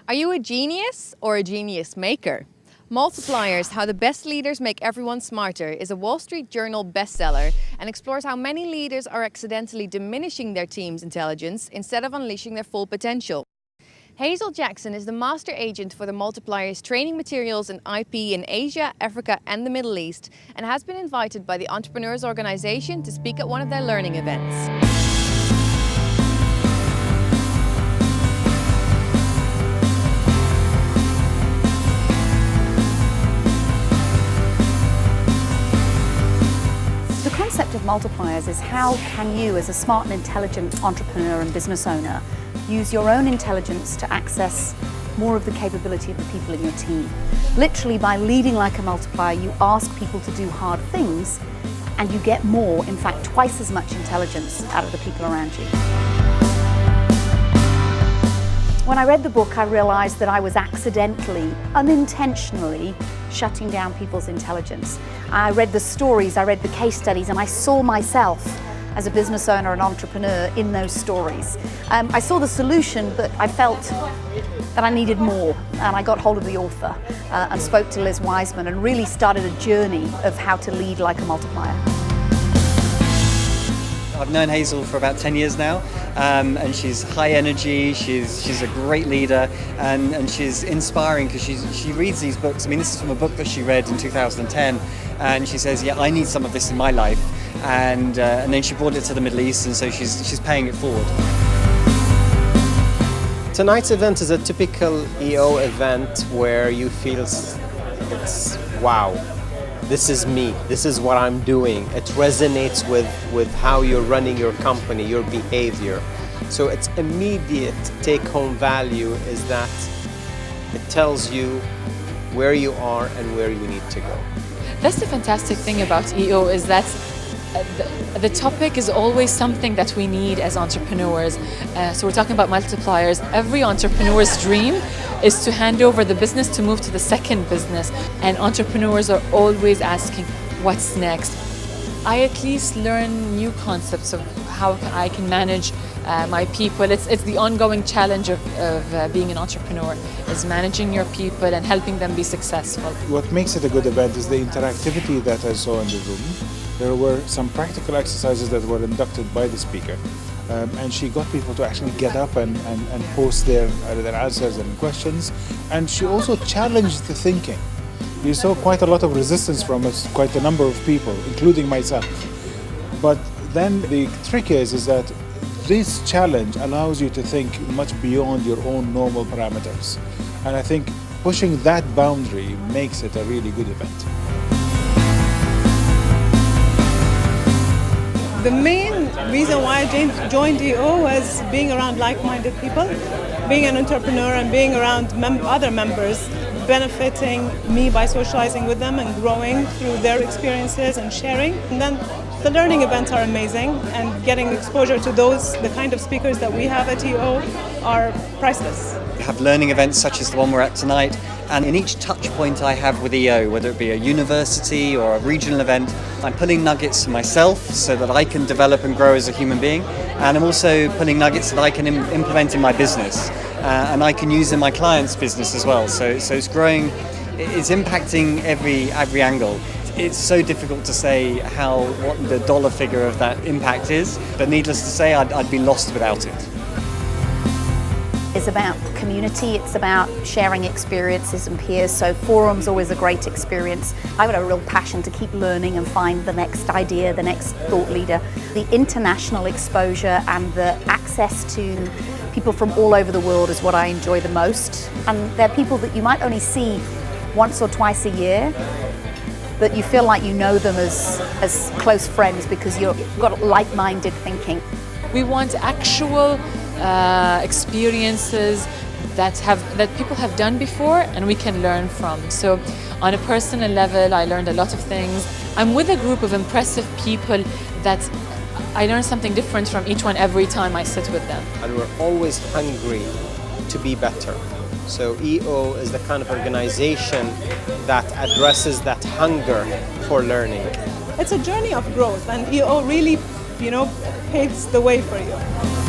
Are you a genius or a genius maker? Multipliers, How the Best Leaders Make Everyone Smarter is a Wallstreet Journal bestseller and explores how many leaders are accidentally diminishing their team's intelligence instead of unleashing their full potential. Hazel Jackson is the master agent for the Multipliers training materials and IP in Asia, Africa and the Middle East, and has been invited by the Entrepreneurs Organization to speak at one of their learning events. The concept of multipliers is how can you, as a smart and intelligent entrepreneur and business owner, use your own intelligence to access more of the capability of the people in your team. Literally, by leading like a multiplier, you ask people to do hard things and you get more, in fact, twice as much intelligence out of the people around you. When I read the book, I realized that I was accidentally, unintentionally shutting down people's intelligence. I read the stories, I read the case studies, and I saw myself as a business owner and entrepreneur in those stories. I saw the solution, but I felt that I needed more, and I got hold of the author and spoke to Liz Wiseman and really started a journey of how to lead like a multiplier. I've known Hazel for about 10 years now, and she's high energy, she's a great leader, and she's inspiring because she reads these books. I mean, this is from a book that she read in 2010, and she says, yeah, I need some of this in my life, and then she brought it to the Middle East, and so she's paying it forward. Tonight's event is a typical EO event where you feel it's wow. This is me, this is what I'm doing. It resonates with how you're running your company, your behavior. So its immediate take-home value is that it tells you where you are and where you need to go. That's the fantastic thing about EO, is that the topic is always something that we need as entrepreneurs. So we're talking about multipliers. Every entrepreneur's dream is to hand over the business to move to the second business. And entrepreneurs are always asking, what's next? I at least learn new concepts of how I can manage my people. It's the ongoing challenge of being an entrepreneur, is managing your people and helping them be successful. What makes it a good event is the interactivity that I saw in the room. There were some practical exercises that were inducted by the speaker, and she got people to actually get up and post their answers and questions, and she also challenged the thinking. You saw quite a lot of resistance from quite a number of people, including myself. But then the trick is that this challenge allows you to think much beyond your own normal parameters, and I think pushing that boundary makes it a really good event. The main reason why I joined EO was being around like-minded people, being an entrepreneur and being around other members, benefiting me by socializing with them and growing through their experiences and sharing. And then the learning events are amazing, and getting exposure to the kind of speakers that we have at EO are priceless. We have learning events such as the one we're at tonight, and in each touch point I have with EO, whether it be a university or a regional event, I'm pulling nuggets for myself so that I can develop and grow as a human being, and I'm also pulling nuggets that I can implement in my business, and I can use in my client's business as well. So it's growing, it's impacting every angle. It's so difficult to say what the dollar figure of that impact is, but needless to say, I'd be lost without it. It's about community, it's about sharing experiences and peers, so forum's always a great experience. I've got a real passion to keep learning and find the next idea, the next thought leader. The international exposure and the access to people from all over the world is what I enjoy the most. And they're people that you might only see once or twice a year, but you feel like you know them as close friends because you've got like-minded thinking. We want actual experiences that people have done before and we can learn from. So on a personal level, I learned a lot of things. I'm with a group of impressive people that I learn something different from each one every time I sit with them. And we're always hungry to be better. So EO is the kind of organization that addresses that hunger for learning. It's a journey of growth, and EO really, paves the way for you.